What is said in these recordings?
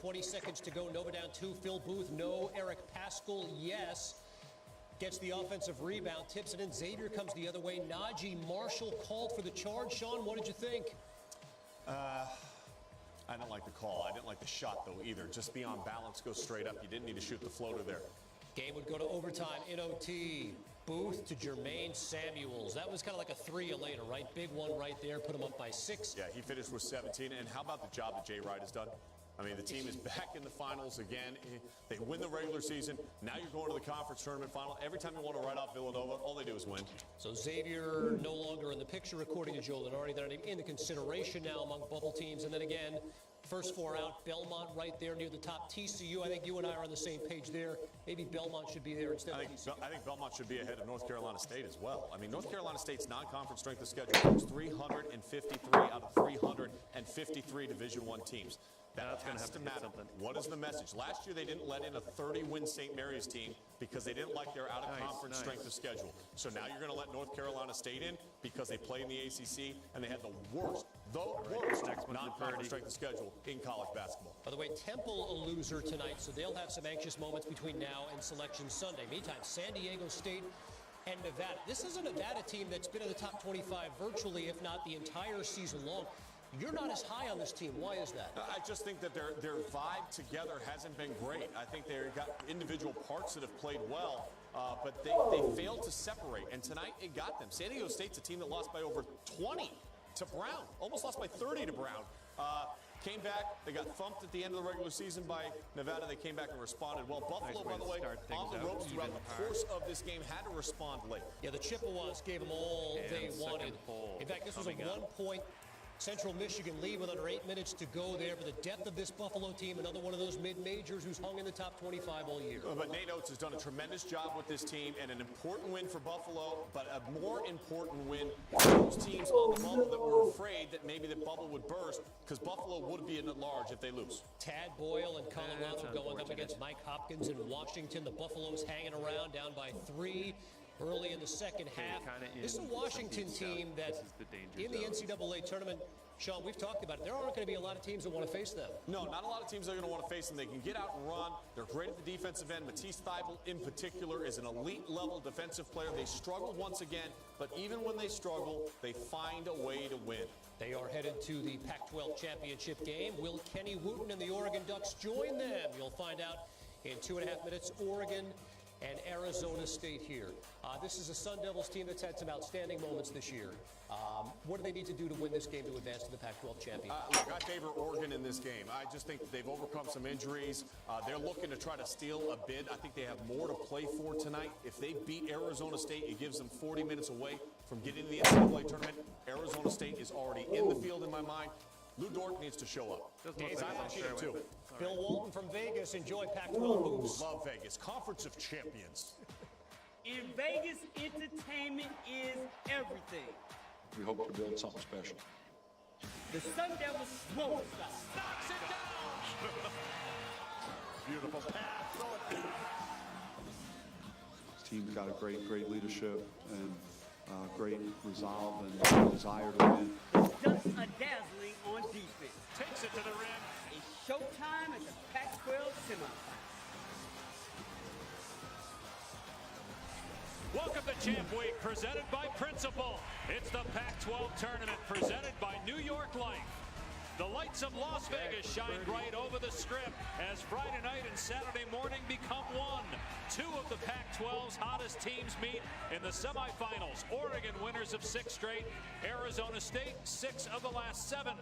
20 seconds to go. Nova down 2. Phil Booth, no. Eric Paschal, yes. Gets the offensive rebound, tips it in. Xavier comes the other way. Najee Marshall called for the charge. Sean, what did you think? I didn't like the call. I didn't like the shot, though, either. Just be on balance, go straight up. You didn't need to shoot the floater there. Game would go to overtime in OT. Booth to Jermaine Samuels. That was kind of like a three-a-later, right? Big one right there. Put him up by 6. Yeah, he finished with 17. And how about the job that Jay Wright has done? I mean, the team is back in the finals again. They win the regular season. Now you're going to the conference tournament final. Every time you want to write off Villanova, all they do is win. So Xavier no longer in the picture, according to Joe Lunardi. They're not in the consideration now among bubble teams. And then again, first 4 out, Belmont right there near the top. TCU, I think you and I are on the same page there. Maybe Belmont should be there instead of TCU. I think Belmont should be ahead of North Carolina State as well. I mean, North Carolina State's non-conference strength of schedule was 353 out of 353 Division I teams. That's going to have to matter. Something. What is the message? Last year, they didn't let in a 30-win St. Mary's team because they didn't like their out-of-conference strength of schedule. So now you're going to let North Carolina State in because they play in the ACC and they had the worst non-conference strength of schedule in college basketball. By the way, Temple a loser tonight, so they'll have some anxious moments between now and Selection Sunday. Meantime, San Diego State and Nevada. This is a Nevada team that's been in the top 25 virtually, if not the entire season long. You're not as high on this team. Why is that? I just think that their vibe together hasn't been great. I think they've got individual parts that have played well, but they failed to separate. And tonight, it got them. San Diego State's a team that lost by over 20 to Brown. Almost lost by 30 to Brown. Came back. They got thumped at the end of the regular season by Nevada. They came back and responded well. Buffalo, by the way, on the ropes throughout the course of this game, had to respond late. Yeah, the Chippewas gave them all they wanted. In fact, this was a 1-point Central Michigan lead with under 8 minutes to go there. But the depth of this Buffalo team, another one of those mid-majors who's hung in the top 25 all year. But Nate Oates has done a tremendous job with this team, and an important win for Buffalo, but a more important win for those teams on the bubble that were afraid that maybe the bubble would burst, because Buffalo would be in at large if they lose. Tad Boyle and Colorado going up against Mike Hopkins in Washington. The Buffaloes hanging around down by 3 early in the second half. This is a Washington team that in the NCAA tournament, Sean, we've talked about it. There aren't going to be a lot of teams that want to face them. No, not a lot of teams are going to want to face them. They can get out and run. They're great at the defensive end. Matisse Thybulle, in particular, is an elite-level defensive player. They struggled once again, but even when they struggle, they find a way to win. They are headed to the Pac-12 championship game. Will Kenny Wooten and the Oregon Ducks join them? You'll find out in 2.5 minutes. Oregon and Arizona State here. This is a Sun Devils team that's had some outstanding moments this year. What do they need to do to win this game to advance to the Pac-12 championship? Look, I favor Oregon in this game. I just think they've overcome some injuries. They're looking to try to steal a bid. I think they have more to play for tonight. If they beat Arizona State, it gives them 40 minutes away from getting to the NCAA tournament. Arizona State is already in the field in my mind. Lou Dort needs to show up. Too. Bill Walton from Vegas. Enjoy Pac-12 moves. Love Vegas. Conference of Champions. In Vegas, entertainment is everything. We hope to build something special. The Sun Devils won't stop. Knocks it down. Beautiful pass. This team's got a great leadership and great resolve and desire to win. The Ducks are dazzling on defense. Takes it to the rim. It's showtime at the Pac-12 semifinals. Welcome to Champ Week, presented by Principal. It's the Pac-12 tournament presented by New York Life. The lights of Las Vegas shine bright over the Strip as Friday night and Saturday morning become one. 2 of the Pac-12's hottest teams meet in the semifinals. Oregon winners of 6 straight, Arizona State 6 of the last 7.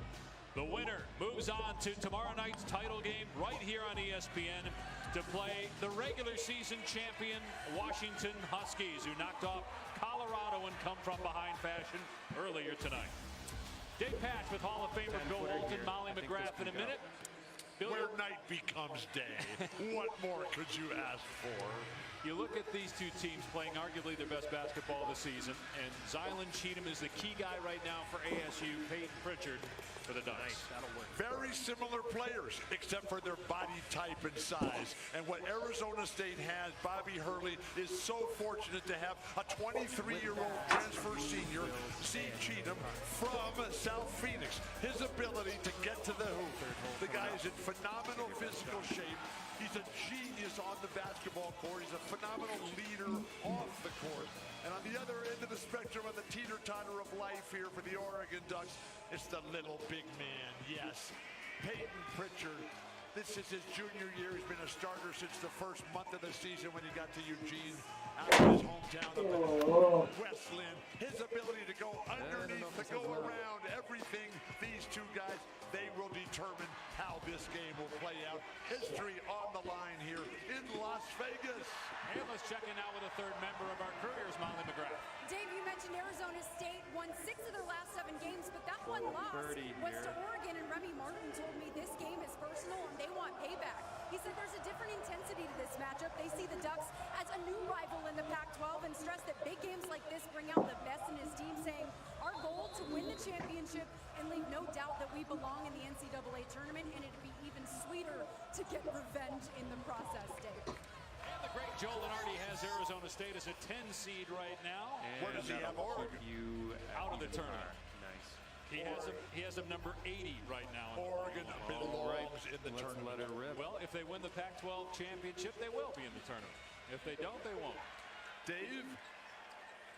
The winner moves on to tomorrow night's title game right here on ESPN to play the regular season champion Washington Huskies, who knocked off Colorado in come-from-behind fashion earlier tonight. Dave Pasch with Hall of Famer Bill Walton, Molly McGrath in a minute. Where night becomes day. What more could you ask for? You look at these two teams playing arguably their best basketball of the season, and Zylan Cheatham is the key guy right now for ASU. Peyton Pritchard for the Ducks. Nice. That'll work. Very similar players, except for their body type and size. And what Arizona State has, Bobby Hurley is so fortunate to have a 23-year-old transfer senior, C. Cheatham, from South Phoenix. His ability to get to the hoop. The guy is in phenomenal physical shape. He's a genius on the basketball court. He's a phenomenal leader off the court. And on the other end of the spectrum of the teeter-totter of life here for the Oregon Ducks, it's the little big man, yes. Peyton Pritchard. This is his junior year. He's been a starter since the first month of the season when he got to Eugene, out of his hometown up in West Lynn. His ability to go underneath, to go around, everything, these two guys, they will determine how this game will play out. History on the line here in Las Vegas. And let's check in now with a third member of our crew. Here's Molly McGrath. Dave, you mentioned Arizona State won 6 of their last 7 games, but that one loss was to Oregon, and Remy Martin told me this game is personal and they want payback. He said there's a different intensity to this matchup. They see the Ducks as a new rival in the Pac-12 and stress that big games like this bring out the best in his team, saying our goal to win the championship and leave no doubt that we belong in the NCAA tournament, and it'd be even sweeter to get revenge in the process, Dave. And the great Joe Lunardi has Arizona State as a 10 seed right now. And where does he have Oregon? Out of the tournament. Nice. He has them number 80 right now. Oregon belongs in the tournament. Let it rip. Well, if they win the Pac-12 championship, they will be in the tournament. If they don't, they won't. Dave,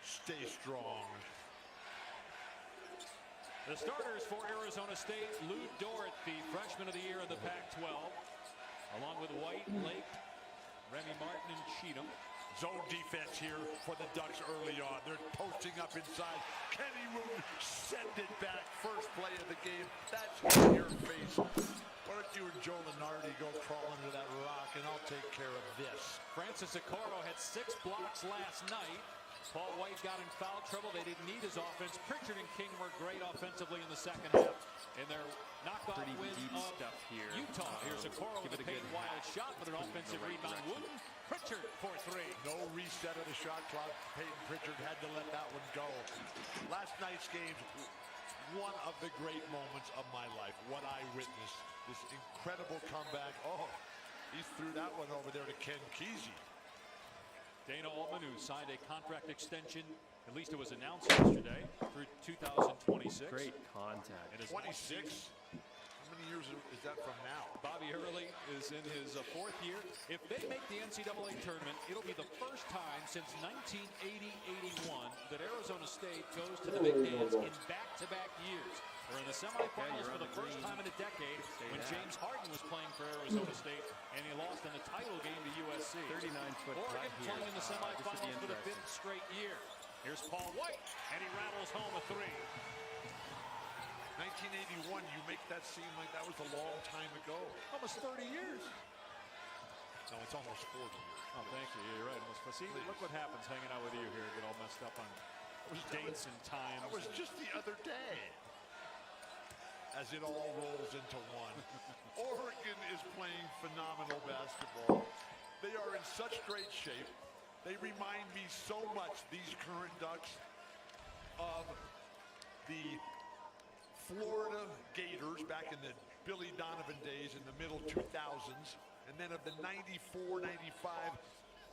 stay strong. The starters for Arizona State, Lou Dort, the freshman of the year in the Pac-12, along with White, Lake, Remy Martin, and Cheatham. Zone defense here for the Ducks early on. They're posting up inside. Kenny Wooten send it back. First play of the game. That's in your face. Why don't you and Joe Lunardi go crawling to that rock, and I'll take care of this. Francis Okoro had 6 blocks last night. Paul White got in foul trouble. They didn't need his offense. Pritchard and King were great offensively in the second half in their knockoff win of Utah. Here's Okoro with a Peyton Wild shot, but an offensive rebound. Wooten, Pritchard for 3. No reset of the shot clock. Peyton Pritchard had to let that one go. Last night's game, one of the great moments of my life. What I witnessed, this incredible comeback. Oh, he threw that one over there to Ken Kesey. Dana Altman, who signed a contract extension, at least it was announced yesterday, through 2026. Great contact. It is 26? How many years is that from now? Bobby Hurley is in his 4th year. If they make the NCAA tournament, it'll be the first time since 1980-81 that Arizona State goes to the big dance in back-to-back years. They're in the semifinals for the first time in a decade when James Harden was playing for Arizona State, and he lost in the title game to USC. 39-foot Oregon playing in the semifinals for the 5th straight year. Here's Paul White, and he rattles home a 3. 1981, you make that seem like that was a long time ago. Almost 30 years. No, it's almost 40 years. Oh, thank you. You're right. See, look what happens hanging out with you here. Get all messed up on dates and times. That was just the other day. As it all rolls into one. Oregon is playing phenomenal basketball. They are in such great shape. They remind me so much, these current Ducks, of the Florida Gators back in the Billy Donovan days in the middle 2000s, and then of the 94-95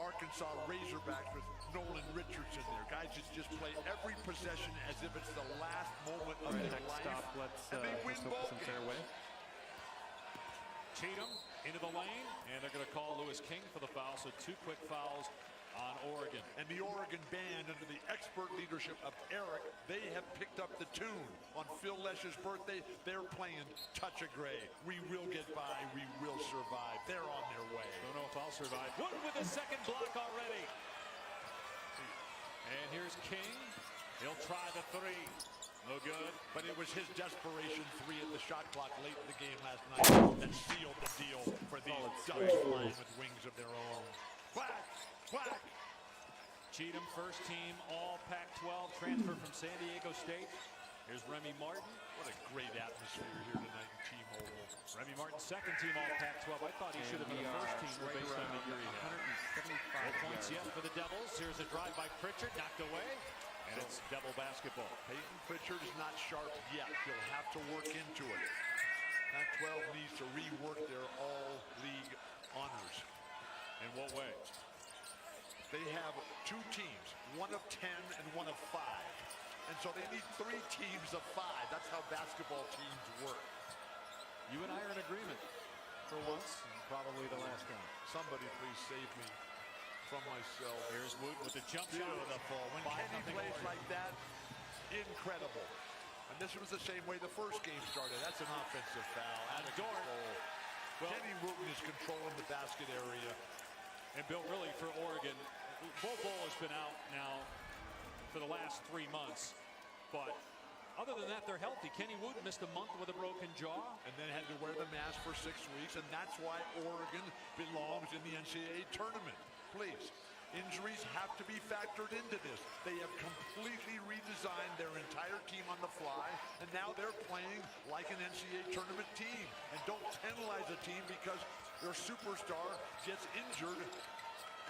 Arkansas Razorbacks with Nolan Richardson there. Guys just play every possession as if it's the last moment of their life. Stop. Let's win both some games. fairway. Cheatham into the lane, and they're going to call Lewis King for the foul, so 2 quick fouls on Oregon. And the Oregon band, under the expert leadership of Eric, they have picked up the tune. On Phil Lesch's birthday, they're playing Touch of Gray. We will get by. We will survive. They're on their way. Don't know if I'll survive. Wooten with a second block already. And here's King. He'll try the 3. No good. But it was his desperation 3 at the shot clock late in the game last night that sealed the deal for these Ducks flying with wings of their own. Whack! Whack! Cheatham, first team all Pac-12 transfer from San Diego State. Here's Remy Martin. What a great atmosphere here tonight in T-Mobile. Remy Martin, second team all Pac-12. I thought he should have been the first team based on the year he had. 175 points yet for the Devils. Here's a drive by Pritchard, knocked away. And it's Devil basketball. Peyton Pritchard is not sharp yet. He'll have to work into it. Pac-12 needs to rework their all-league honors. In what way? They have 2 teams, one of 10 and one of 5. And so they need 3 teams of 5. That's how basketball teams work. You and I are in agreement for once, and probably the last time. Somebody please save me from myself. Here's Wood with the jump shot. Beautiful. When Kenny plays like that, incredible. And this was the same way the first game started. That's an offensive foul. Out of control. Well, Kenny Wooten is controlling the basket area. And Bill, really for Oregon, Bol Bol has been out now for the last 3 months. But other than that, they're healthy. Kenny Wooten missed a month with a broken jaw. And then had to wear the mask for 6 weeks. And that's why Oregon belongs in the NCAA tournament. Please. Injuries have to be factored into this. They have completely redesigned their entire team on the fly, and now they're playing like an NCAA tournament team. And don't penalize a team because their superstar gets injured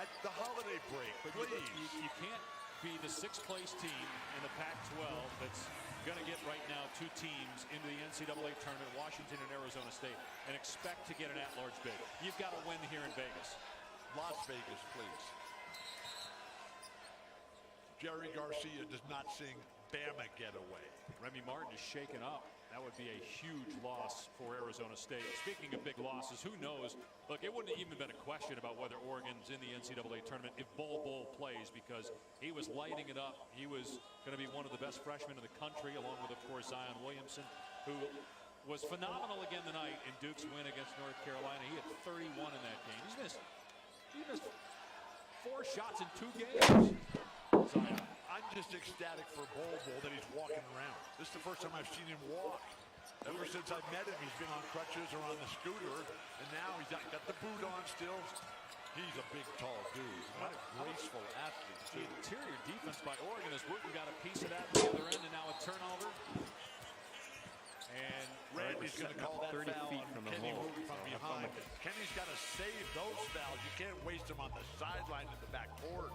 at the holiday break. But please. You can't be the 6th place team in the Pac-12 that's going to get right now 2 teams into the NCAA tournament, Washington and Arizona State, and expect to get an at-large bid. You've got to win here in Vegas. Las Vegas, please. Jerry Garcia does not sing Bama Getaway. Remy Martin is shaken up. That would be a huge loss for Arizona State. Speaking of big losses, who knows? Look, it wouldn't have even been a question about whether Oregon's in the NCAA tournament if Bol Bol plays, because he was lighting it up. He was going to be one of the best freshmen in the country, along with, of course, Zion Williamson, who was phenomenal again tonight in Duke's win against North Carolina. He had 31 in that game. He missed 4 shots in 2 games. Zion. I'm just ecstatic for Bol Bol that he's walking around. This is the first time I've seen him walk. Ever since I met him, he's been on crutches or on the scooter, and now he's got the boot on still. He's a big, tall dude. What a graceful athlete, The too. interior defense by Oregon as Wooten got a piece of that on the other end, and now a turnover. And Randy's going to call that 30 foul feet on from the Kenny hole. Wooten from behind. Kenny's got to save those fouls. You can't waste them on the sideline in the backcourt.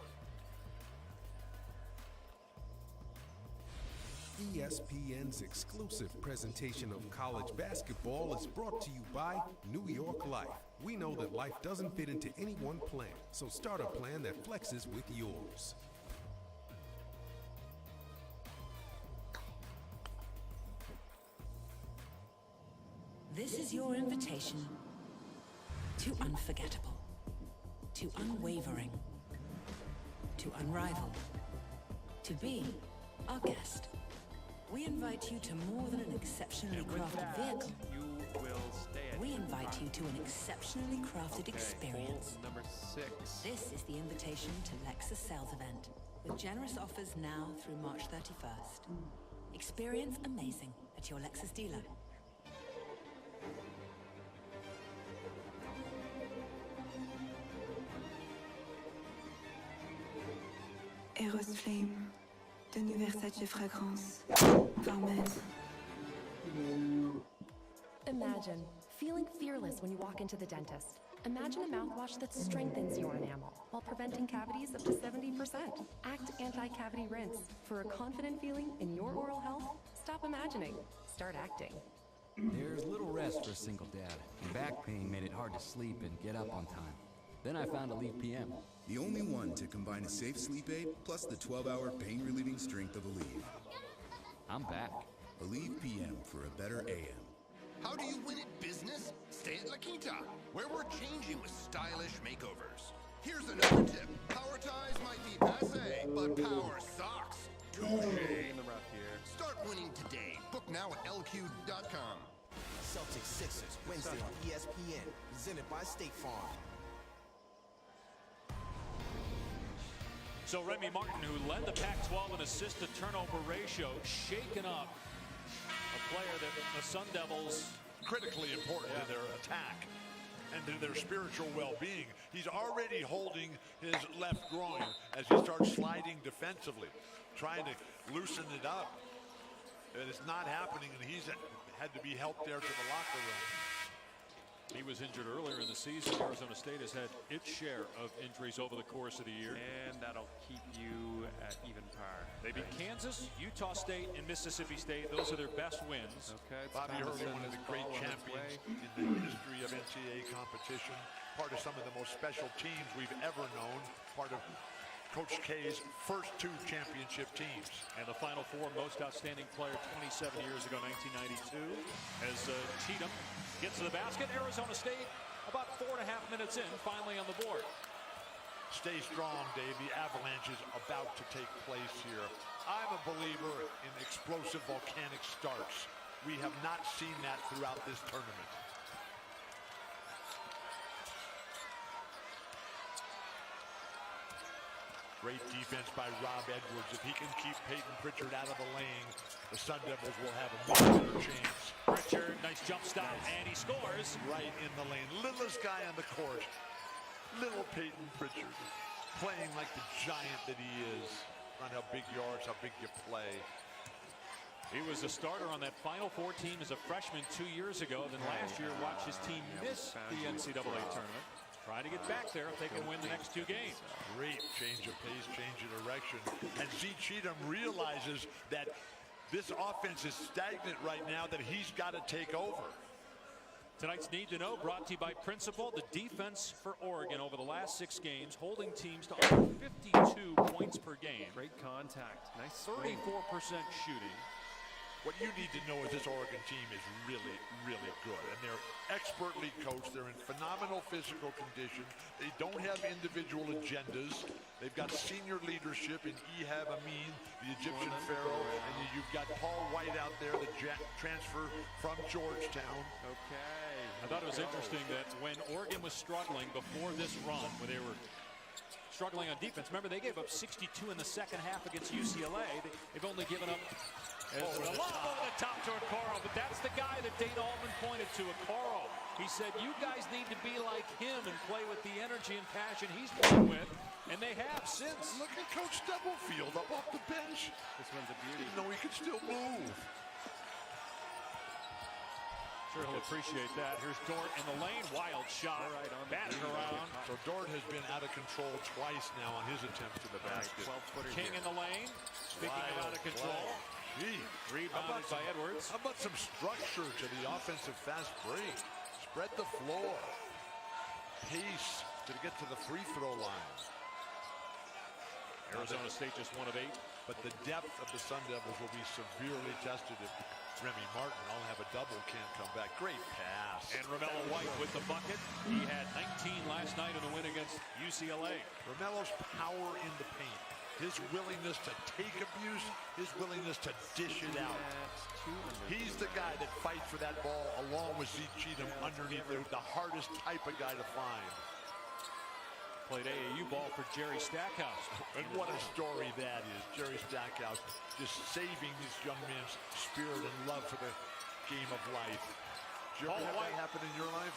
ESPN's exclusive presentation of college basketball is brought to you by New York Life. We know that life doesn't fit into any one plan, so start a plan that flexes with yours. This is your invitation to unforgettable, to unwavering, to unrivaled, to be our guest. We invite you to more than an exceptionally crafted vehicle. You will stay at We invite you to an exceptionally crafted experience. hole number 6. This is the invitation to Lexus sales event, with generous offers now through March 31st. Experience amazing at your Lexus dealer. Eros Flame, de New Versace Fragrance, Varmez. Imagine feeling fearless when you walk into the dentist. Imagine a mouthwash that strengthens your enamel while preventing cavities up to 70%. Act Anti-Cavity Rinse. For a confident feeling in your oral health, stop imagining. Start acting. There's little rest for a single dad. Back pain made it hard to sleep and get up on time. Then I found Aleve PM. The only one to combine a safe sleep aid plus the 12-hour pain-relieving strength of Aleve. I'm back. Aleve PM for a better AM. How do you win at business? Stay at La Quinta, where we're changing with stylish makeovers. Here's another tip. Power ties might be passe, but power socks. Touché. Start winning today. Book now at LQ.com. Celtics Sixers, Wednesday on ESPN, presented by State Farm. So Remy Martin, who led the Pac-12 in assist-to-turnover ratio, shaken up. A player that the Sun Devils... Critically important to their attack and to their spiritual well-being. He's already holding his left groin as he starts sliding defensively, trying to loosen it up. And it's not happening, and he's had to be helped there to the locker room. He was injured earlier in the season. Arizona State has had its share of injuries over the course of the year. And that'll keep you at even par. They beat Kansas, Utah State, and Mississippi State. Those are their best wins. Okay, Bobby Hurley, one of the great champions in the history of NCAA competition. Part of some of the most special teams we've ever known. Part of Coach K's first 2 championship teams. And the Final Four most outstanding player 27 years ago, 1992, as Cheatham gets to the basket. Arizona State about 4.5 minutes in, finally on the board. Stay strong, Dave. The avalanche is about to take place here. I'm a believer in explosive volcanic starts. We have not seen that throughout this tournament. Great defense by Rob Edwards. If he can keep Peyton Pritchard out of the lane, the Sun Devils will have a much better chance. Pritchard, nice jump stop, and he scores. Right in the lane. Littlest guy on the court. Little Peyton Pritchard. Playing like the giant that he is. On how big you are, it's how big you play. He was a starter on that Final Four team as a freshman 2 years ago. Then last year, watched his team miss the NCAA tournament. Trying to get back there if they can win the next 2 games. Great change of pace, change of direction. And Z. Cheatham realizes that this offense is stagnant right now, that he's got to take over. Tonight's Need to Know brought to you by Principal. The defense for Oregon over the last 6 games, holding teams to under 52 points per game. Great contact. Nice 34% shooting. What you need to know is this Oregon team is really, really good. And they're expertly coached. They're in phenomenal physical condition. They don't have individual agendas. They've got senior leadership in Ehab Amin, the Egyptian pharaoh. And you've got Paul White out there, the transfer from Georgetown. Okay. I thought it was interesting that when Oregon was struggling before this run, when they were struggling on defense, remember they gave up 62 in the second half against UCLA. They've only given up a lob over the top to Okoro, but that's the guy that Dane Altman pointed to, Okoro. He said, you guys need to be like him and play with the energy and passion he's playing with, and they have since. Look at Coach Stubblefield up off the bench. This one's a beauty. Didn't know he could still move. Sure he'll appreciate that. Here's Dort in the lane. Wild shot. Right on batting around. So Dort has been out of control twice now on his attempts to the basket. King in the lane. Speaking of out of control. Gee. Rebounded by Edwards. How about some structure to the offensive fast break? Spread the floor. Pace to get to the free throw line. Arizona State just 1 of 8. But the depth of the Sun Devils will be severely tested if Remy Martin, I'll have a double, can't come back. Great pass. And Romello White with the bucket. He had 19 last night in the win against UCLA. Romello's power in the paint. His willingness to take abuse, his willingness to dish it out. He's the guy that fights for that ball along with Zeke Cheatham underneath the hardest type of guy to find. Played AAU ball for Jerry Stackhouse. And what a story that is. Jerry Stackhouse just saving this young man's spirit and love for the game of life. Did you ever have that happen in your life?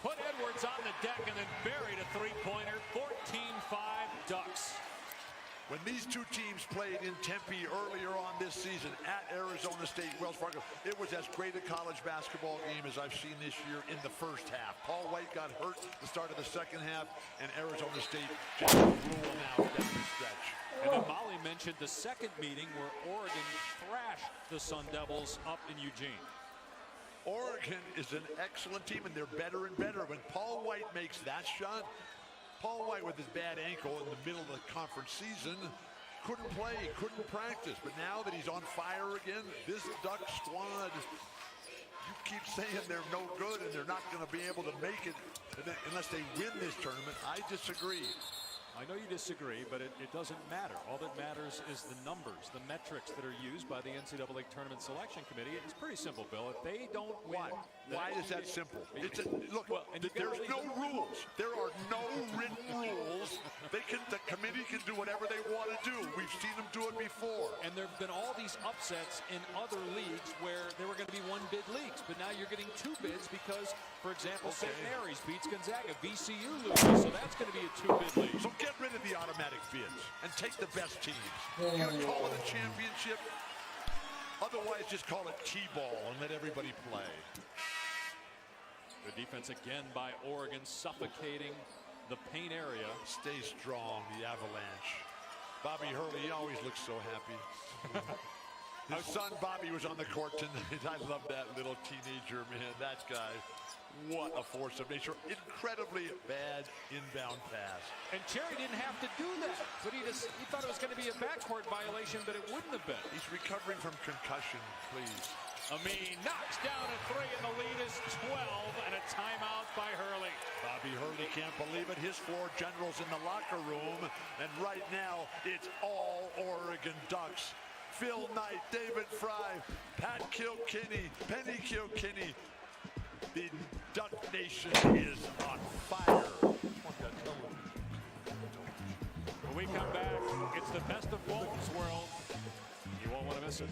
Put Edwards on the deck and then buried a 3-pointer. 14-5 Ducks. When these two teams played in Tempe earlier on this season at Arizona State Wells Fargo, it was as great a college basketball game as I've seen this year in the first half. Paul White got hurt at the start of the second half, and Arizona State just blew them out down the stretch. And then Molly mentioned the second meeting where Oregon thrashed the Sun Devils up in Eugene. Oregon is an excellent team, and they're better and better. When Paul White makes that shot, Paul White with his bad ankle in the middle of the conference season couldn't play, couldn't practice. But now that he's on fire again, this Duck squad, you keep saying they're no good and they're not going to be able to make it unless they win this tournament. I disagree. I know you disagree, but it doesn't matter. All that matters is the numbers, the metrics that are used by the NCAA Tournament Selection Committee. It's pretty simple, Bill. If they don't win... Why is that simple? Look, there's no rules. There are no written rules. The committee can do whatever they want to do. We've seen them do it before. And there have been all these upsets in other leagues where there were going to be 1-bid leagues, but now you're getting 2 bids because, for example, St. Mary's beats Gonzaga, VCU loses, so that's going to be a 2-bid league. So get rid of the automatic bids and take the best teams. Either call it a championship, otherwise just call it T-ball and let everybody play. The defense again by Oregon, suffocating the paint area. Stay strong, the Avalanche. Bobby Hurley, he always looks so happy. His son Bobby was on the court tonight. I love that little teenager, man. That guy, what a force of nature. Incredibly bad inbound pass. And Cherry didn't have to do that, but he thought it was going to be a backcourt violation, but it wouldn't have been. He's recovering from concussion, please. Amin knocks down a three, and the lead is 12, and a timeout by Hurley. Bobby Hurley can't believe it. His floor general's in the locker room, and right now it's all Oregon Ducks. Phil Knight, David Fry, Pat Kilkenny, Penny Kilkenny. The Duck Nation is on fire. When we come back, it's the best of Walton's world. You won't want to miss it.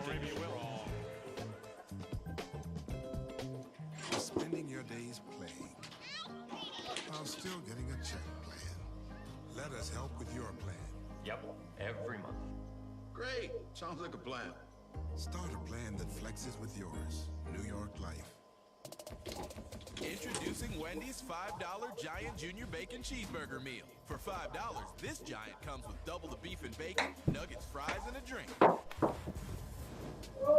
Or maybe you will. Spending your days playing while still getting a check plan. Let us help with your plan. Yep, every month. Great. Sounds like a plan. Start a plan that flexes with yours. New York Life. Introducing Wendy's $5 Giant Junior Bacon Cheeseburger Meal. For $5, this giant comes with double the beef and bacon, nuggets, fries, and a drink.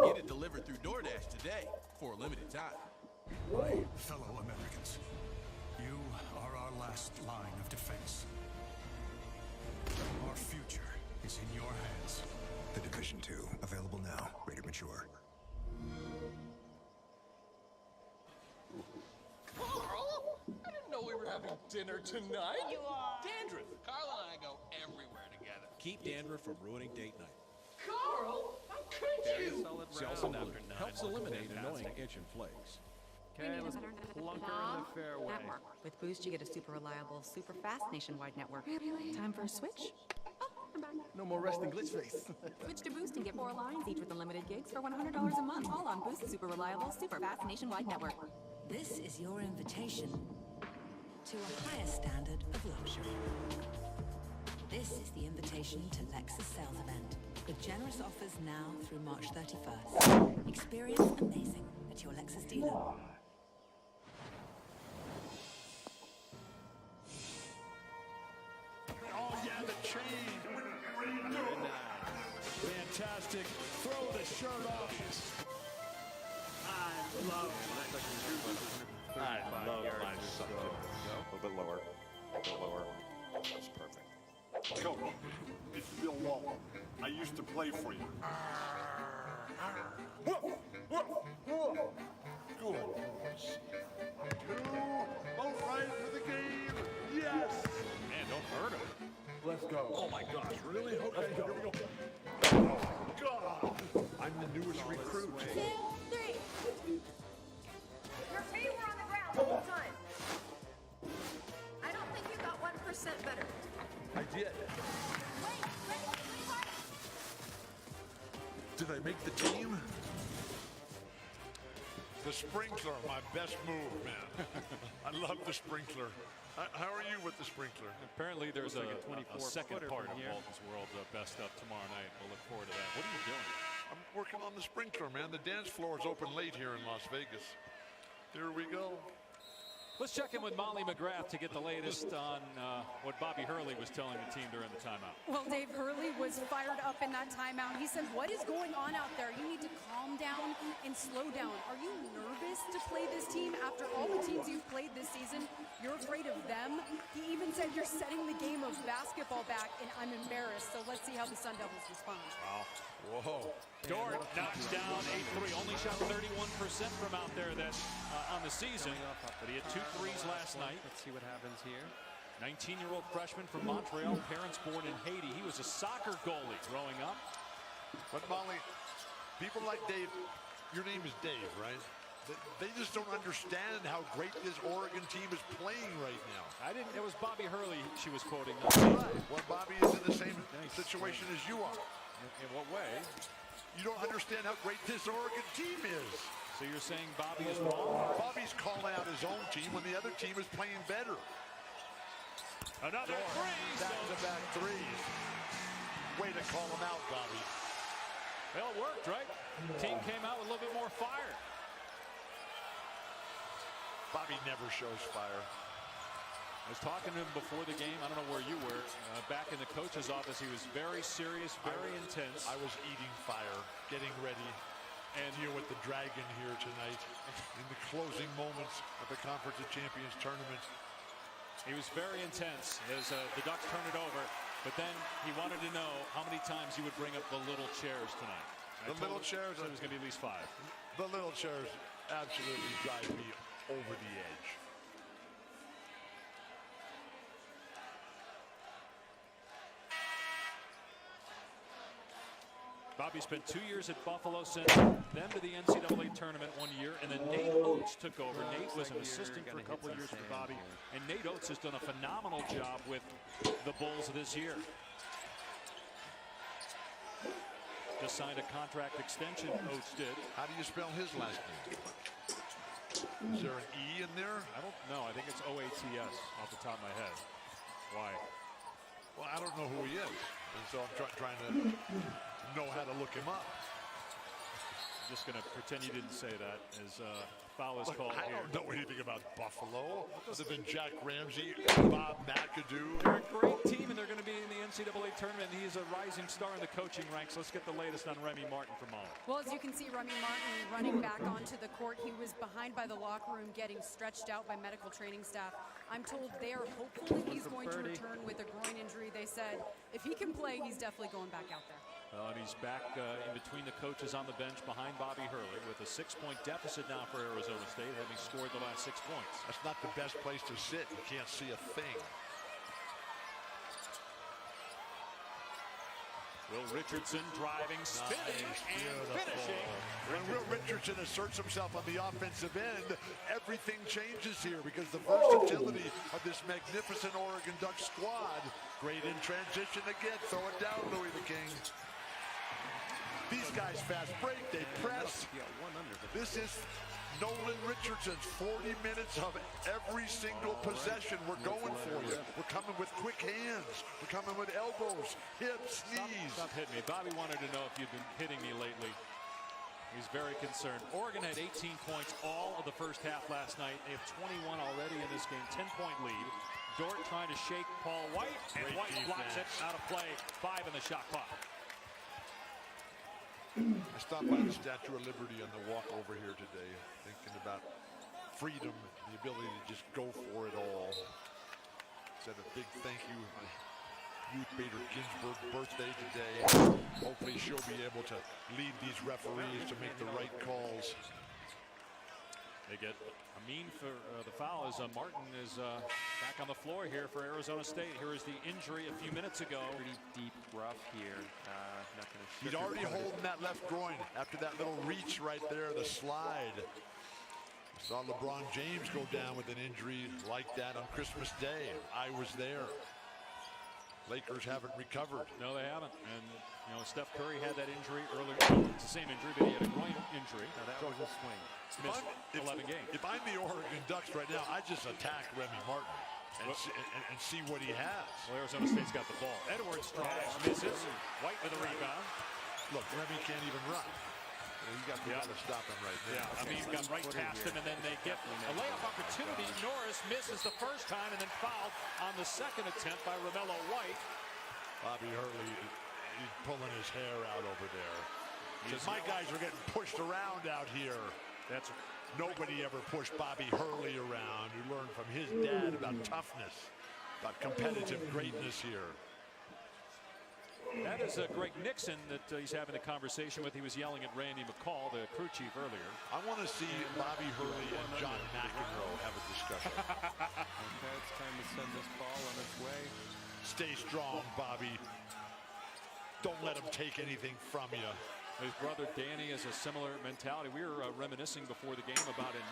Get it delivered through DoorDash today for a limited time. Fellow Americans, you are our last line of defense. Our future is in your hands. The Division 2, available now. Rated mature. Carl, I didn't know we were having dinner tonight. You are. Dandruff. Carl and I go everywhere together. Keep dandruff from ruining date night. Carl, how could you? Celsin Blue helps eliminate annoying itch and flakes. Okay, let's plunk her in the fairway. Network. With Boost, you get a super reliable, super fast nationwide network. Really? Time for a switch? Oh, I'm back. No more resting glitch face. Switch to Boost and get 4 lines, each with unlimited gigs for $100 a month. All on Boost's super reliable, super fast nationwide network. This is your invitation to a higher standard of luxury. This is the invitation to Lexus sales event, with generous offers now through March 31st. Experience amazing at your Lexus dealer. Oh, yeah, the chain. Fantastic. Throw the shirt off. I love my son. A little bit lower. A little lower. That's perfect. Coach, it's Bill Walton. I used to play for you. Good. Both right for the game. Yes. Man, don't hurt him. Let's go. Oh my gosh, really? Okay, Let's go. here we go. Oh, God. I'm the newest recruit. 2, 3. Your feet were on the ground the whole time. I don't think you got 1% better. I did. Wait. Did I make the team? The sprinkler, my best move, man. I love the sprinkler. How are you with the sprinkler? Apparently there's Looks a like a second 24-footer part from of here. Walton's World Best Up tomorrow night. We'll look forward to that. What are you doing? I'm working on the sprinkler, man. The dance floor is open late here in Las Vegas. Here we go. Let's check in with Molly McGrath to get the latest on what Bobby Hurley was telling the team during the timeout. Well, Dave, Hurley was fired up in that timeout. He said, what is going on out there? You need to calm down and slow down. Are you nervous to play this team after all the teams you've played this season? You're afraid of them? He even said you're setting the game of basketball back, and I'm embarrassed. So let's see how the Sun Devils respond. Wow. Whoa. Dort knocks down 8-3. Only shot 31% from out there on the season. But he had 2 threes last night. Let's see what happens here. 19-year-old freshman from Montreal, parents born in Haiti. He was a soccer goalie growing up. But Molly, people like Dave, your name is Dave, right? They just don't understand how great this Oregon team is playing right now. It was Bobby Hurley she was quoting. Right. Well, Bobby is in the same situation as you are. In what way? You don't understand how great this Oregon team is. So you're saying Bobby is wrong? Bobby's calling out his own team when the other team is playing better. Another three. Back-to-back threes. Way to call him out, Bobby. Well, it worked, right? The team came out with a little bit more fire. Bobby never shows fire. I was talking to him before the game. I don't know where you were. Back in the coach's office, he was very serious, very intense. I was eating fire, getting ready and deal with the dragon here tonight in the closing moments of the Conference of Champions tournament. He was very intense as the Ducks turned it over, but then he wanted to know how many times he would bring up the little chairs tonight. The little chairs? It was going to be at least 5. The little chairs absolutely drive me over the edge. Bobby spent 2 years at Buffalo, sent them to the NCAA tournament 1 year, and then Nate Oates took over. Nate was an assistant for a couple of years for Bobby, and Nate Oates has done a phenomenal job with the Bulls this year. Just signed a contract extension, Oates did. How do you spell his last name? Is there an E in there? I don't know. I think it's O-A-T-S off the top of my head. Why? Well, I don't know who he is, and so I'm trying to know how to look him up. I'm just going to pretend you didn't say that as foul is called I here. don't know anything about Buffalo other than Jack Ramsey, Bob McAdoo. They're a great team, and they're going to be in the NCAA tournament. He is a rising star in the coaching ranks. Let's get the latest on Remy Martin from Molly. Well, as you can see, Remy Martin running back onto the court. He was behind by the locker room getting stretched out by medical training staff. I'm told they are hopeful that he's going to return with a groin injury. They said if he can play, he's definitely going back out there. And he's back in between the coaches on the bench behind Bobby Hurley with a 6-point deficit now for Arizona State, having scored the last 6 points. That's not the best place to sit. You can't see a thing. Will Richardson driving, spinning, and finishing. When Will Richardson asserts himself on the offensive end, everything changes here because the versatility of this magnificent Oregon Ducks squad. Great in transition again. Throw it down, Louis the King. These guys fast break, they press. This is Nolan Richardson's 40 minutes of every single possession. We're going for you. We're coming with quick hands. We're coming with elbows, hips, knees. Stop hitting me. Bobby wanted to know if you've been hitting me lately. He's very concerned. Oregon had 18 points all of the first half last night. They have 21 already in this game, 10-point lead. Dort trying to shake Paul White, and White blocks it out of play. 5 in the shot clock. I stopped by the Statue of Liberty on the walk over here today, thinking about freedom, the ability to just go for it all. Said a big thank you. Ruth Bader Ginsburg birthday today. Hopefully she'll be able to lead these referees to make the right calls. They get Amin for the foul as Martin is back on the floor here for Arizona State. Here is the injury a few minutes ago. Pretty deep rough here. Not gonna He's already holding that left groin after that little reach right there, the slide. Saw LeBron James go down with an injury like that on Christmas Day. I was there. Lakers haven't recovered. No, they haven't. And, you know, Steph Curry had that injury earlier. It's the same injury, but he had a groin injury. Now that was a swing. Missed 11 games. If I'm the Oregon Ducks right now, I just attack Remy Martin and see what he has. Well, Arizona State's got the ball. Edwards drives, misses. White with a rebound. Look, Remy can't even run. You got to stop him right there. Yeah, I mean, he's got right past him, and then they get a layup opportunity. Norris misses the first time and then fouled on the second attempt by Romello White. Bobby Hurley, he's pulling his hair out over there. Says, my guys are getting pushed around out here. That's nobody ever pushed Bobby Hurley around. You learned from his dad about toughness, about competitive greatness here. That is Greg Nixon that he's having a conversation with. He was yelling at Randy McCall, the crew chief, earlier. I want to see Bobby Hurley and John McEnroe have a discussion. Okay, it's time to send this ball on its way. Stay strong, Bobby. Don't let him take anything from you. His brother Danny has a similar mentality. We were reminiscing before the game about in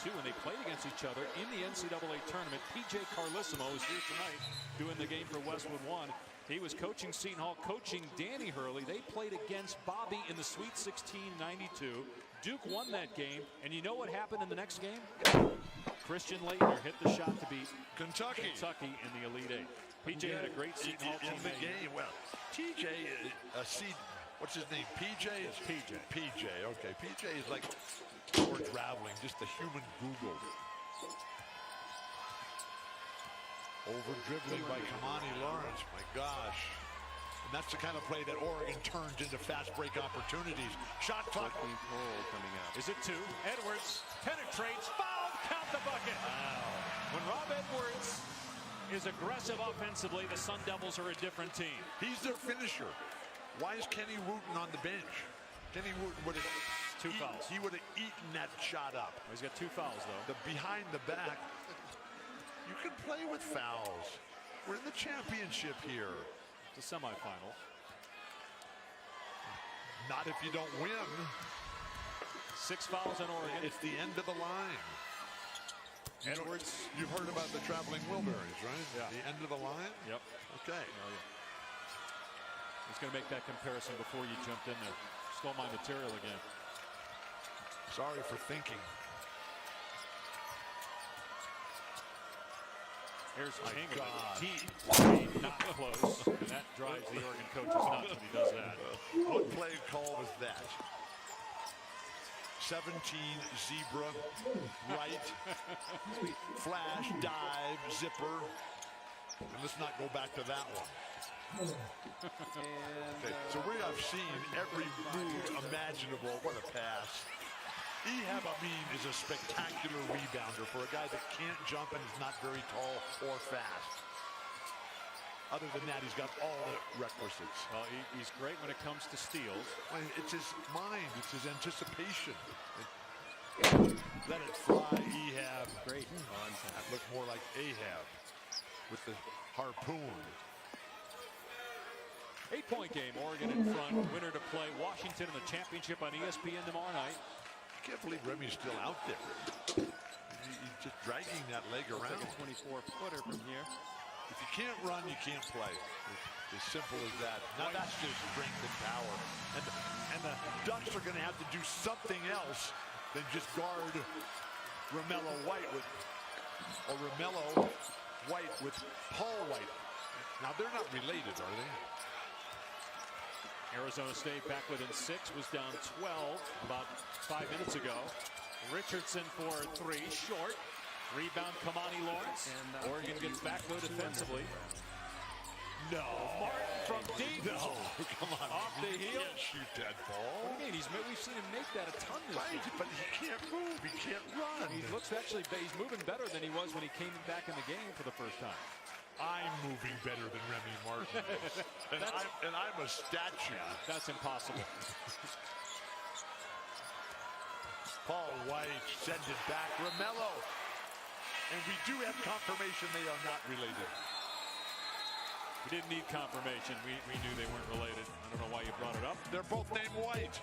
1992 when they played against each other in the NCAA tournament. PJ Carlissimo is here tonight doing the game for Westwood One. He was coaching Seton Hall, coaching Danny Hurley. They played against Bobby in the Sweet 16 92. Duke won that game, and you know what happened in the next game? Christian Laettner hit the shot to beat Kentucky in the Elite Eight. PJ had a great Seton Hall in the game. Well, TJ, what's his name? PJ? It's PJ. PJ, okay. PJ is like George Raveling, just a human Google. Over-dribbling by Kamani Lawrence. My gosh. And that's the kind of play that Oregon turns into fast break opportunities. Shot clock. Coming out. Is it 2? Edwards penetrates, foul, count the bucket. Wow. When Rob Edwards is aggressive offensively, the Sun Devils are a different team. He's their finisher. Why is Kenny Wooten on the bench? Kenny Wooten would have 2 fouls. He would have eaten that shot up. Well, he's got 2 fouls though. The behind the back. You can play with fouls. We're in the championship here. It's a semifinal. Not if you don't win. 6 fouls on Oregon. It's the end of the line. Edwards. You've heard about the traveling Wilburys, right? Yeah. The end of the line? Yep. Okay. Oh, yeah. I was going to make that comparison before you jumped in there. Stole my material again. Sorry for thinking. Here's King not close, and that drives the Oregon coaches nuts when he does that. What play call was that? 17 zebra, right, flash, dive, zipper. And let's not go back to that one. Okay, so we have seen every move imaginable. What a pass. Ehab Amin is a spectacular rebounder for a guy that can't jump and is not very tall or fast. Other than that, he's got all the requisites. Well, he's great when it comes to steals. It's his mind. It's his anticipation. Let it fly, Ehab. Great. That looked more like Ahab with the harpoon. 8-point game. Oregon in front. Winner to play Washington in the championship on ESPN tomorrow night. I can't believe Remy's still out there. He's just dragging that leg around. Like a 24-footer from here. If you can't run, you can't play. As simple as that. Now that's just strength and power. And the Ducks are going to have to do something else than just guard Romello White with Paul White. Now they're not related, are they? Arizona State back within 6, was down 12 about 5 minutes ago. Richardson for 3, short. Rebound Kamani Lawrence. And Oregon gets back though defensively. No. Martin from deep. No, come on. Off the heel. He can't shoot that ball. What do you mean? We've seen him make that a ton this year. But he can't move. He can't run. He looks actually, he's moving better than he was when he came back in the game for the first time. I'm moving better than Remy Martin is. and I'm a statue. Yeah, that's impossible. Paul White sends it back. Romello. And we do have confirmation they are not related. We didn't need confirmation. We knew they weren't related. I don't know why you brought it up. They're both named White.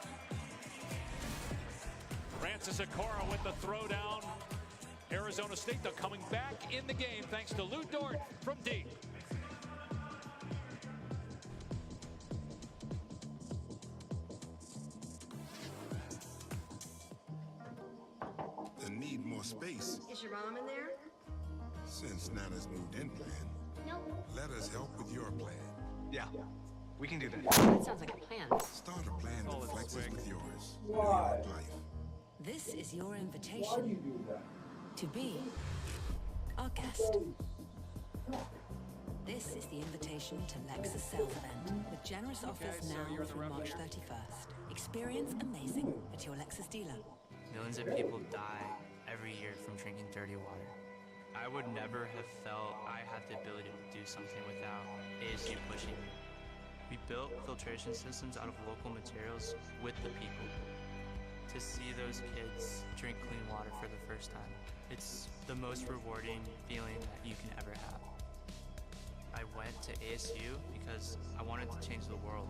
Francis Okoro with the throwdown. Arizona State, though, coming back in the game thanks to Lou Dort from deep. They need more space. Is your mom in there? Since Nana's moved in plan, let us help with your plan. Yeah, we can do that. That sounds like a plan. Start a plan that flexes with yours. Why? New York Life. This is your invitation to be our guest. This is the invitation to Lexus sales event with generous offers now through March 31st. Experience amazing at your Lexus dealer. Millions of people die every year from drinking dirty water. I would never have felt I had the ability to do something without ASU pushing me. We built filtration systems out of local materials with the people. To see those kids drink clean water for the first time, it's the most rewarding feeling that you can ever have. I went to ASU because I wanted to change the world.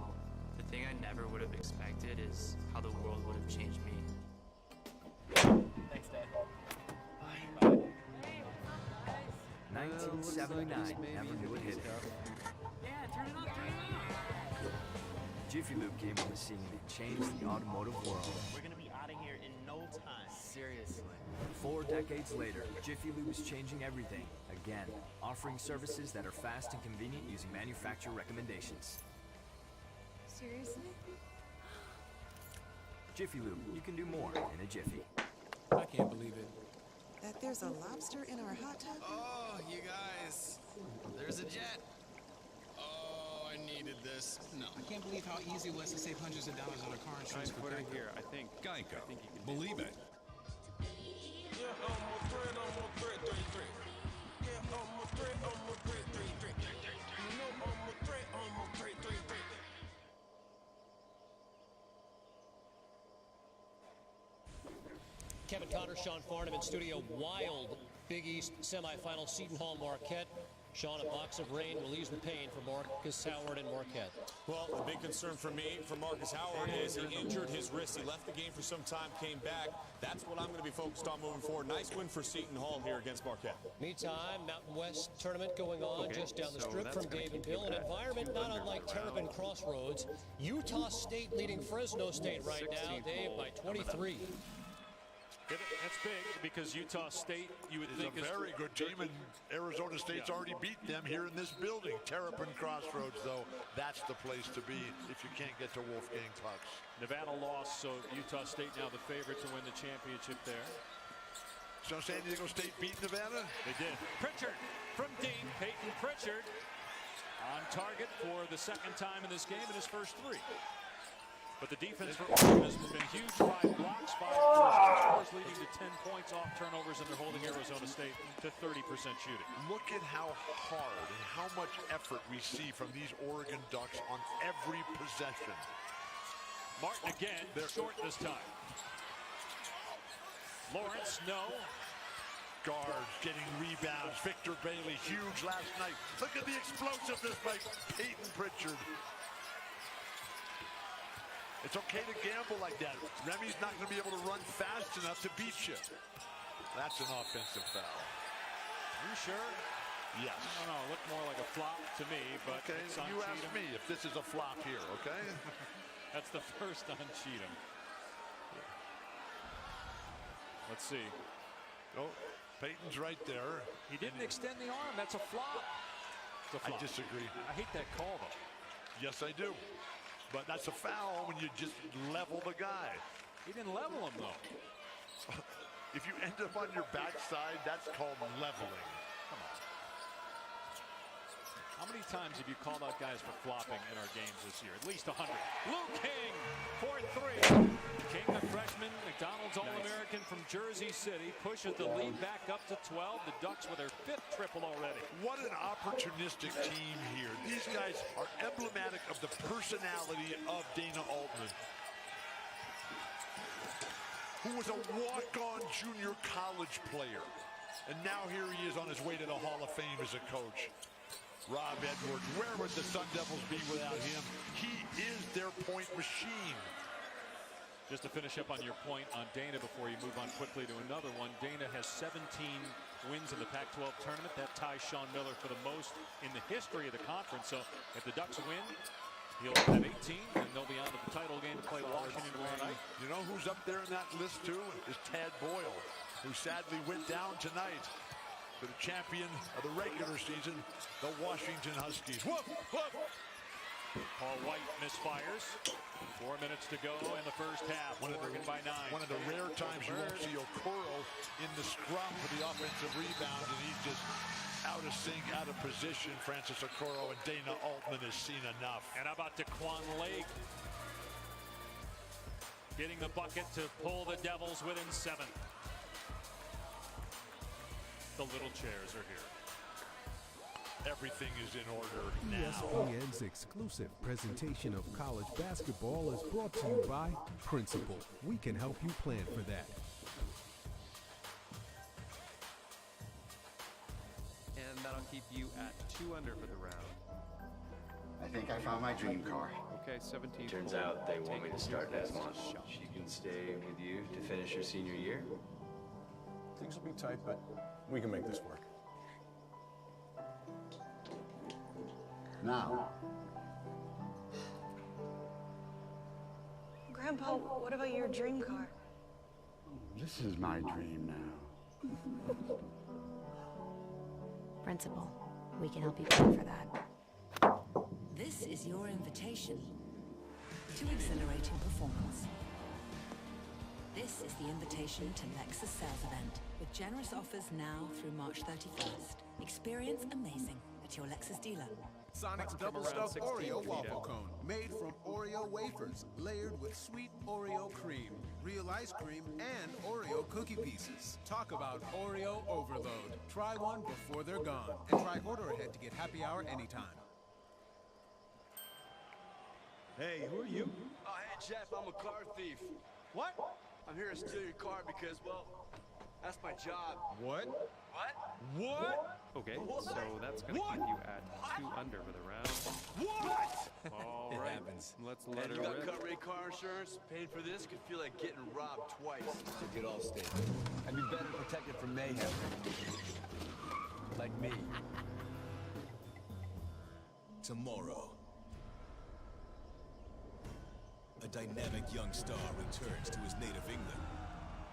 The thing I never would have expected is how the world would have changed me. Thanks, Dad. 1979, never knew it hit her. Yeah, turn it up. Jiffy Lube came on the scene and changed the automotive world. We're gonna be out of here in no time. Seriously. 4 decades later, Jiffy Lube is changing everything. Again, offering services that are fast and convenient using manufacturer recommendations. Seriously? Jiffy Lube, you can do more in a jiffy. I can't believe it. That there's a lobster in our hot tub? Oh, you guys. as a jet. Oh, I needed this. No. I can't believe how easy it was to save hundreds of dollars on a car insurance. Nice footing here, I think. Geico. I think you can Believe it. Kevin Connor, Sean Farnham in studio. Wild Big East semifinal, Seton Hall, Marquette. Sean, a box of rain will ease the pain for Marcus Howard and Marquette. Well, the big concern for me, for Marcus Howard, is he injured his wrist. He left the game for some time, came back. That's what I'm going to be focused on moving forward. Nice win for Seton Hall here against Marquette. Meantime, Mountain West tournament going on just down the strip from Dave and Bill. An environment not unlike Terrapin Crossroads. Utah State leading Fresno State right now, Dave, by 23. That's big because Utah State, you would think, is a very good team, and Arizona State's already beat them here in this building. Terrapin Crossroads, though, that's the place to be if you can't get to Wolfgang Pucks. Nevada lost, so Utah State now the favorite to win the championship there. So San Diego State beat Nevada? They did. Pritchard from deep. Peyton Pritchard on target for the second time in this game in his first three. But the defense for Oregon has been huge. 5 blocks, 5 scores, leading to 10 points off turnovers, and they're holding Arizona State to 30% shooting. Look at how hard and how much effort we see from these Oregon Ducks on every possession. Martin again, they're short this time. Lawrence, no. Guards getting rebounds. Victor Bailey, huge last night. Look at the explosiveness by Peyton Pritchard. It's okay to gamble like that. Remy's not going to be able to run fast enough to beat you. That's an offensive foul. Are you sure? Yes. I don't know. It looked more like a flop to me, but okay, it's on you ask Cheatham. me if this is a flop here, okay? That's the first on Cheatham. Let's see. Oh, Peyton's right there. He didn't extend the arm. That's a flop. It's a flop. I disagree. I hate that call, though. Yes, I do. But that's a foul when you just level the guy. He didn't level him, though. If you end up on your backside, that's called leveling. Come on. How many times have you called out guys for flopping in our games this year? At least 100. Luke King for 3. King, the freshman, McDonald's All-American from Jersey City, pushes the lead back up to 12. The Ducks with their 5th triple already. What an opportunistic team here. These guys are emblematic of the personality of Dana Altman, who was a walk-on junior college player. And now here he is on his way to the Hall of Fame as a coach. Rob Edwards, where would the Sun Devils be without him? He is their point machine. Just to finish up on your point on Dana before you move on quickly to another one, Dana has 17 wins in the Pac-12 tournament. That ties Sean Miller for the most in the history of the conference. So if the Ducks win, he'll have 18, and they'll be on to the title game to play Washington tomorrow night. You know who's up there in that list, too? Is Tad Boyle, who sadly went down tonight to the champion of the regular season, the Washington Huskies. Whoop, whoop. Paul White misfires. 4 minutes to go in the first half. Oregon by 9. One of the rare times you won't see Okoro in the scrum for the offensive rebound, and he's just out of sync, out of position. Francis Okoro, and Dana Altman has seen enough. And how about Daquan Lake getting the bucket to pull the Devils within 7. The little chairs are here. Everything is in order now. ESPN's exclusive presentation of college basketball is brought to you by Principal. We can help you plan for that. And that'll keep you at 2 under for the round. I think I found my dream car. Okay, 17. Turns out they want me to start next month. She can stay with you to finish her senior year. Things will be tight, but we can make this work. Now. Grandpa, what about your dream car? This is my dream now. Principal, we can help you plan for that. This is your invitation to exhilarating performance. This is the invitation to Lexus sales event with generous offers now through March 31st. Experience amazing at your Lexus dealer. Sonic's double stuffed Oreo waffle cone, made from Oreo wafers, layered with sweet Oreo cream, real ice cream, and Oreo cookie pieces. Talk about Oreo overload. Try one before they're gone, and try order ahead to get happy hour anytime. Hey, who are you? Oh, hey, Jeff, I'm a car thief. What? I'm here to steal your car because, well, that's my job. What? What? Okay, What? so that's gonna keep you at 2 under for the round. What? All It right, happens. let's And let you her got rip. cut rate car insurance? Paying for this could feel like getting robbed twice. So get all state. I'd be better protected from mayhem. Like me. Tomorrow, a dynamic young star returns to his native England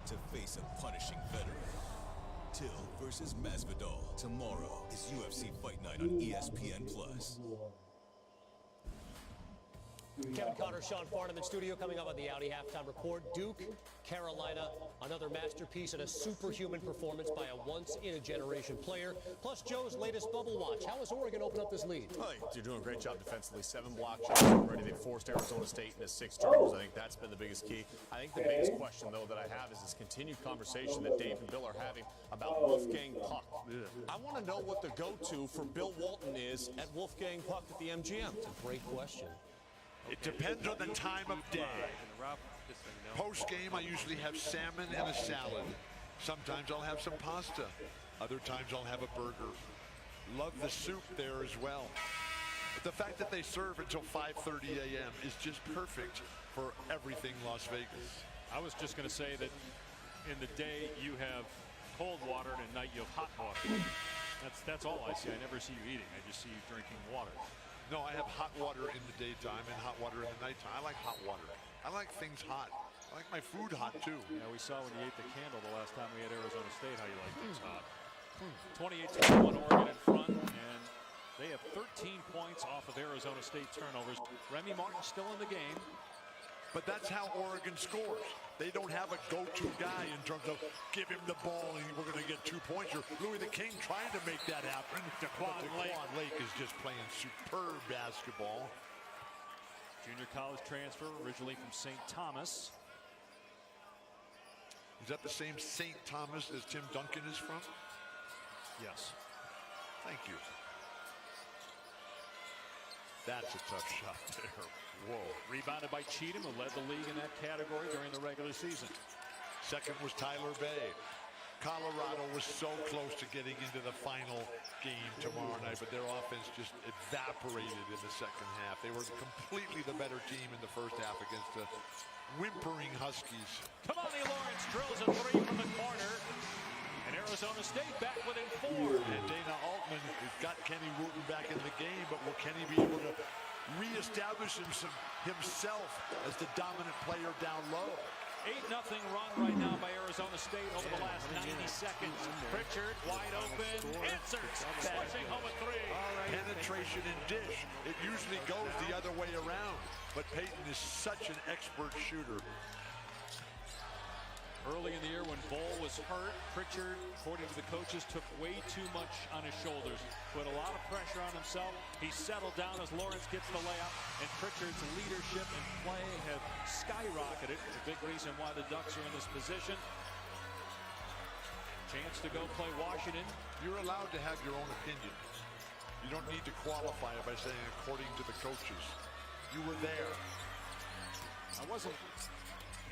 to face a punishing veteran. Till versus Masvidal. Tomorrow is UFC Fight Night on ESPN+. Kevin Conner, Sean Farnham in studio, coming up on the Audi Halftime Report. Duke, Carolina, another masterpiece and a superhuman performance by a once-in-a-generation player. Plus Joe's latest bubble watch. How has Oregon opened up this lead? Oh, you're doing a great job defensively. 7 block shots already. They forced Arizona State into 6 turnovers. I think that's been the biggest key. I think the biggest question, though, that I have is this continued conversation that Dave and Bill are having about Wolfgang Puck. I want to know what the go-to for Bill Walton is at Wolfgang Puck at the MGM. It's a great question. It depends on the time of day. Post game, I usually have salmon and a salad. Sometimes I'll have some pasta. Other times I'll have a burger. Love the soup there as well. But the fact that they serve until 5:30 a.m. is just perfect for everything Las Vegas. I was just going to say that in the day you have cold water and at night you have hot water. That's all I see. I never see you eating. I just see you drinking water. No, I have hot water in the daytime and hot water in the nighttime. I like hot water. I like things hot. I like my food hot too. Yeah, we saw when you ate the candle the last time we had Arizona State how you like things hot. 28-21 Oregon in front, and they have 13 points off of Arizona State turnovers. Remy Martin still in the game. But that's how Oregon scores. They don't have a go-to guy in terms of give him the ball and we're going to get 2 points. Or Louis the King trying to make that happen. Daquan Lake is just playing superb basketball. Junior college transfer, originally from St. Thomas. Is that the same St. Thomas as Tim Duncan is from? Yes. Thank you. That's a tough shot there. Whoa. Rebounded by Cheatham, who led the league in that category during the regular season. Second was Tyler Bay. Colorado was so close to getting into the final game tomorrow night, but their offense just evaporated in the second half. They were completely the better team in the first half against the whimpering Huskies. Kamani Lawrence drills a 3 from the corner. And Arizona State back within 4. And Dana Altman has got Kenny Wooten back in the game, but will Kenny be able to reestablish himself as the dominant player down low? 8-0 run right now by Arizona State over the last 90 seconds. Pritchard wide open, answers, pushing home a 3. Penetration and dish. It usually goes the other way around, but Peyton is such an expert shooter. Early in the year when Bol was hurt, Pritchard, according to the coaches, took way too much on his shoulders. Put a lot of pressure on himself. He settled down as Lawrence gets the layup, and Pritchard's leadership and play have skyrocketed. It's a big reason why the Ducks are in this position. Chance to go play Washington. You're allowed to have your own opinion. You don't need to qualify it by saying according to the coaches. You were there. I wasn't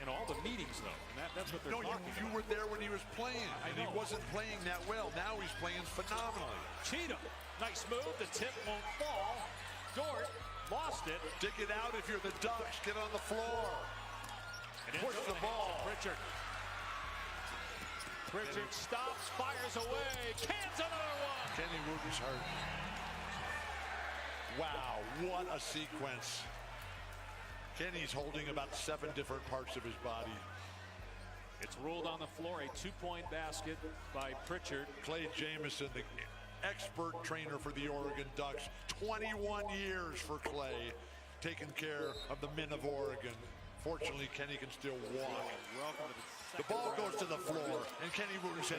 in all the meetings, though, and that's what they're talking about. You were there when he was playing, and he wasn't playing that well. Now he's playing phenomenally. Cheatham, nice move. The tip won't fall. Dort lost it. Dig it out if you're the Ducks. Get on the floor. And push the ball. Pritchard stops, fires away, cans another one. Kenny Wooten's hurt. Wow, what a sequence. Kenny's holding about 7 different parts of his body. It's ruled on the floor, a 2-point basket by Pritchard. Clay Jamison, the expert trainer for the Oregon Ducks. 21 years for Clay, taking care of the men of Oregon. Fortunately, Kenny can still walk. Welcome to the ball goes to the floor, and Kenny Wooten said,